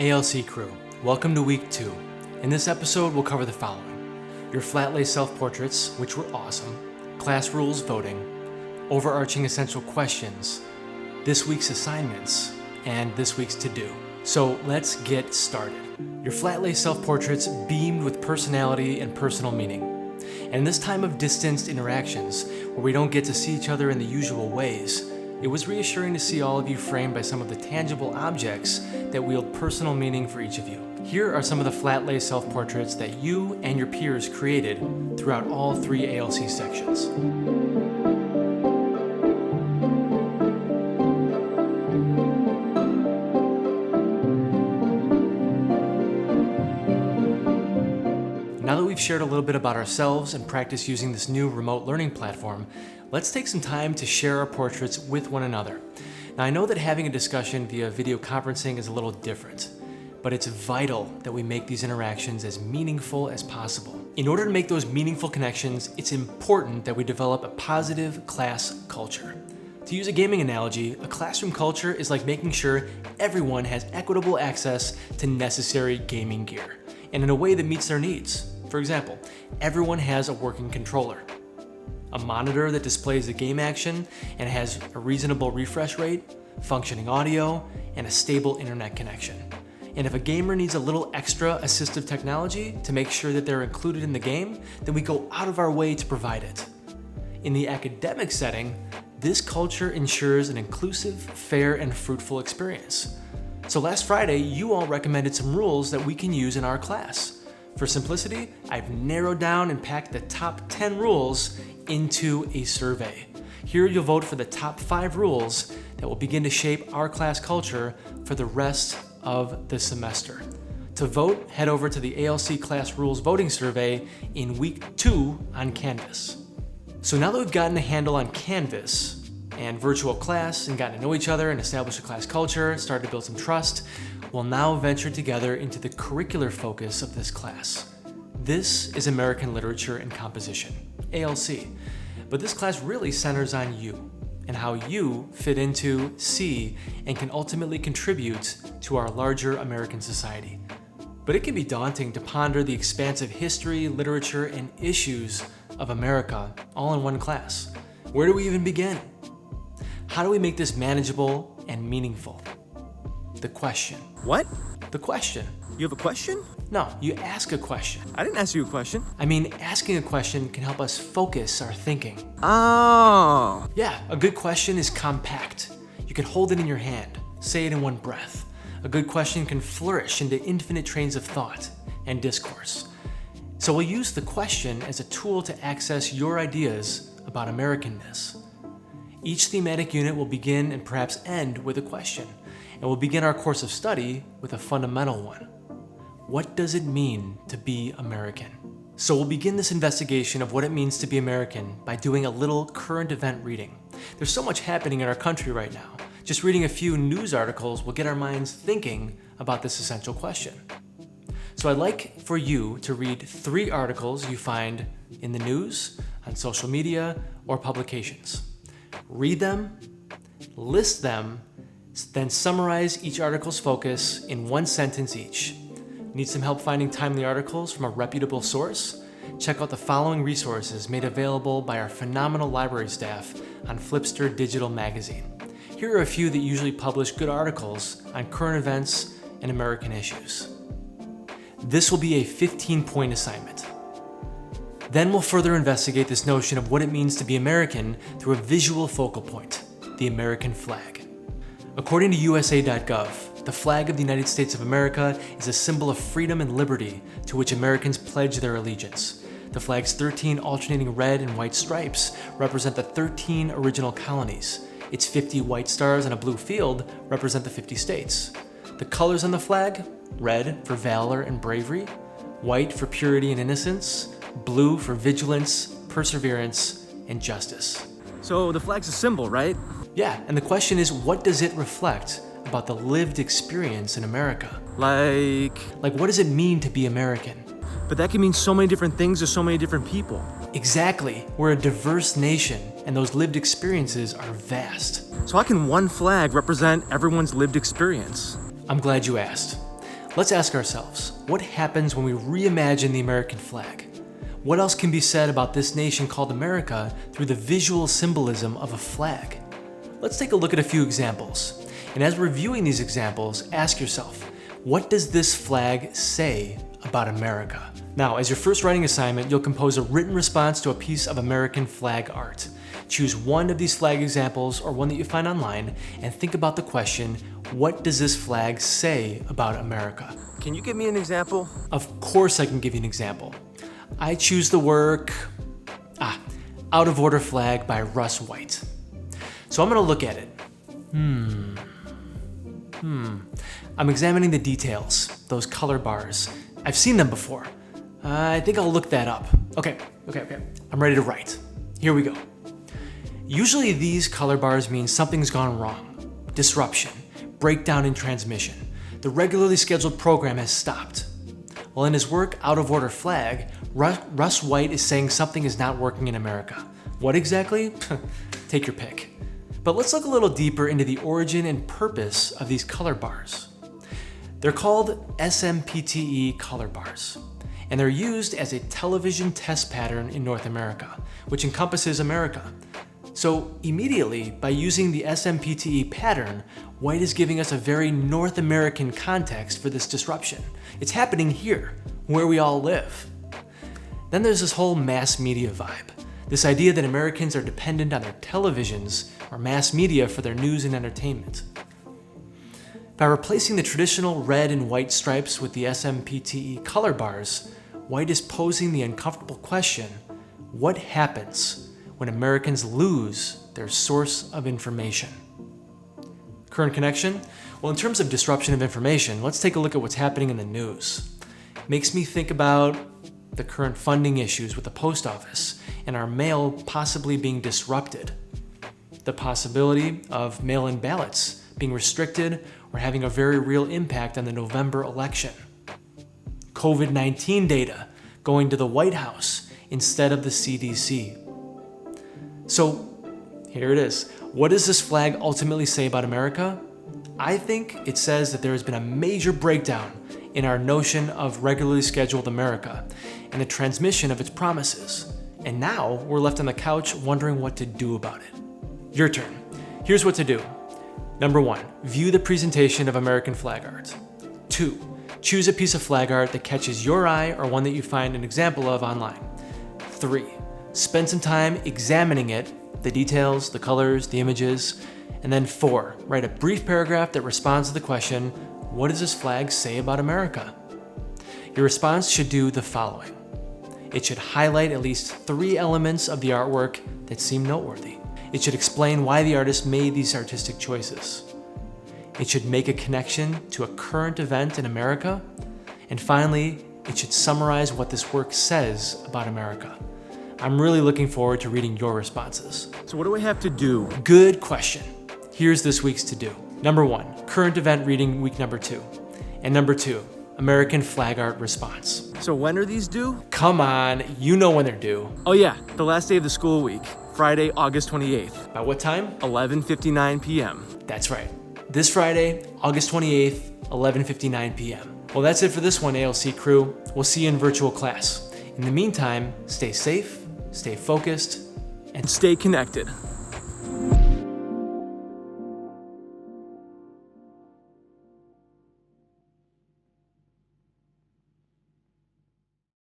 ALC crew, welcome to week 2. In this episode, we'll cover the following: your flat lay self-portraits, which were awesome, class rules voting, overarching essential questions, this week's assignments, and this week's to-do. So let's get started. Your flat lay self-portraits beamed with personality and personal meaning. And in this time of distanced interactions, where we don't get to see each other in the usual ways, it was reassuring to see all of you framed by some of the tangible objects that wield personal meaning for each of you. Here are some of the flat lay self-portraits that you and your peers created throughout all 3 ALC sections. Now that we've shared a little bit about ourselves and practiced using this new remote learning platform, let's take some time to share our portraits with one another. Now, I know that having a discussion via video conferencing is a little different, but it's vital that we make these interactions as meaningful as possible. In order to make those meaningful connections, it's important that we develop a positive class culture. To use a gaming analogy, a classroom culture is like making sure everyone has equitable access to necessary gaming gear, and in a way that meets their needs. For example, everyone has a working controller, a monitor that displays the game action and has a reasonable refresh rate, functioning audio, and a stable internet connection. And if a gamer needs a little extra assistive technology to make sure that they're included in the game, then we go out of our way to provide it. In the academic setting, this culture ensures an inclusive, fair, and fruitful experience. So last Friday, you all recommended some rules that we can use in our class. For simplicity, I've narrowed down and packed the top 10 rules into a survey. Here you'll vote for the top 5 rules that will begin to shape our class culture for the rest of the semester. To vote, head over to the ALC Class Rules Voting Survey in week 2 on Canvas. So now that we've gotten a handle on Canvas and virtual class and gotten to know each other and established a class culture, started to build some trust, we'll now venture together into the curricular focus of this class. This is American Literature and Composition, ALC. But this class really centers on you and how you fit into, see, and can ultimately contribute to our larger American society. But it can be daunting to ponder the expansive history, literature, and issues of America all in one class. Where do we even begin? How do we make this manageable and meaningful? The question. What? The question. You have a question? No, you ask a question. I didn't ask you a question. I mean, asking a question can help us focus our thinking. Oh. Yeah, a good question is compact. You can hold it in your hand, say it in one breath. A good question can flourish into infinite trains of thought and discourse. So we'll use the question as a tool to access your ideas about Americanness. Each thematic unit will begin and perhaps end with a question, and we'll begin our course of study with a fundamental one. What does it mean to be American? So we'll begin this investigation of what it means to be American by doing a little current event reading. There's so much happening in our country right now. Just reading a few news articles will get our minds thinking about this essential question. So I'd like for you to read 3 articles you find in the news, on social media, or publications. Read them, list them, then summarize each article's focus in 1 sentence each. Need some help finding timely articles from a reputable source? Check out the following resources made available by our phenomenal library staff on Flipster Digital Magazine. Here are a few that usually publish good articles on current events and American issues. This will be a 15-point assignment. Then we'll further investigate this notion of what it means to be American through a visual focal point, the American flag. According to USA.gov, the flag of the United States of America is a symbol of freedom and liberty to which Americans pledge their allegiance. The flag's 13 alternating red and white stripes represent the 13 original colonies. Its 50 white stars on a blue field represent the 50 states. The colors on the flag: red for valor and bravery, white for purity and innocence, blue for vigilance, perseverance, and justice. So the flag's a symbol, right? Yeah, and the question is, what does it reflect about the lived experience in America? Like, what does it mean to be American? But that can mean so many different things to so many different people. Exactly. We're a diverse nation, and those lived experiences are vast. So how can one flag represent everyone's lived experience? I'm glad you asked. Let's ask ourselves, what happens when we reimagine the American flag? What else can be said about this nation called America through the visual symbolism of a flag? Let's take a look at a few examples. And as we're viewing these examples, ask yourself, what does this flag say about America? Now, as your first writing assignment, you'll compose a written response to a piece of American flag art. Choose one of these flag examples or one that you find online and think about the question, what does this flag say about America? Can you give me an example? Of course I can give you an example. I choose the work, Out of Order Flag by Russ White. So I'm gonna look at it. I'm examining the details, those color bars. I've seen them before. I think I'll look that up. Okay. I'm ready to write. Here we go. Usually these color bars mean something's gone wrong. Disruption, breakdown in transmission. The regularly scheduled program has stopped. Well, in his work, Out of Order Flag, Russ White is saying something is not working in America. What exactly? Take your pick. But let's look a little deeper into the origin and purpose of these color bars. They're called SMPTE color bars, and they're used as a television test pattern in North America, which encompasses America. So immediately, by using the SMPTE pattern, White is giving us a very North American context for this disruption. It's happening here, where we all live. Then there's this whole mass media vibe. This idea that Americans are dependent on their televisions or mass media for their news and entertainment. By replacing the traditional red and white stripes with the SMPTE color bars, White is posing the uncomfortable question, what happens when Americans lose their source of information? Current connection? Well, in terms of disruption of information, let's take a look at what's happening in the news. Makes me think about the current funding issues with the post office and our mail possibly being disrupted. The possibility of mail-in ballots being restricted or having a very real impact on the November election. COVID-19 data going to the White House instead of the CDC. So here it is. What does this flag ultimately say about America? I think it says that there has been a major breakdown in our notion of regularly scheduled America and the transmission of its promises. And now we're left on the couch wondering what to do about it. Your turn. Here's what to do. Number 1, view the presentation of American flag art. 2, choose a piece of flag art that catches your eye or one that you find an example of online. 3, spend some time examining it, the details, the colors, the images. And then 4, write a brief paragraph that responds to the question, what does this flag say about America? Your response should do the following. It should highlight at least 3 elements of the artwork that seem noteworthy. It should explain why the artist made these artistic choices. It should make a connection to a current event in America. And finally, it should summarize what this work says about America. I'm really looking forward to reading your responses. So what do I have to do? Good question. Here's this week's to-do. Number 1, current event reading week number 2. And number 2, American flag art response. So when are these due? Come on, you know when they're due. Oh yeah, the last day of the school week, Friday, August 28th. By what time? 11:59 p.m. That's right. This Friday, August 28th, 11:59 p.m. Well, that's it for this one, ALC crew. We'll see you in virtual class. In the meantime, stay safe, stay focused, and Stay connected.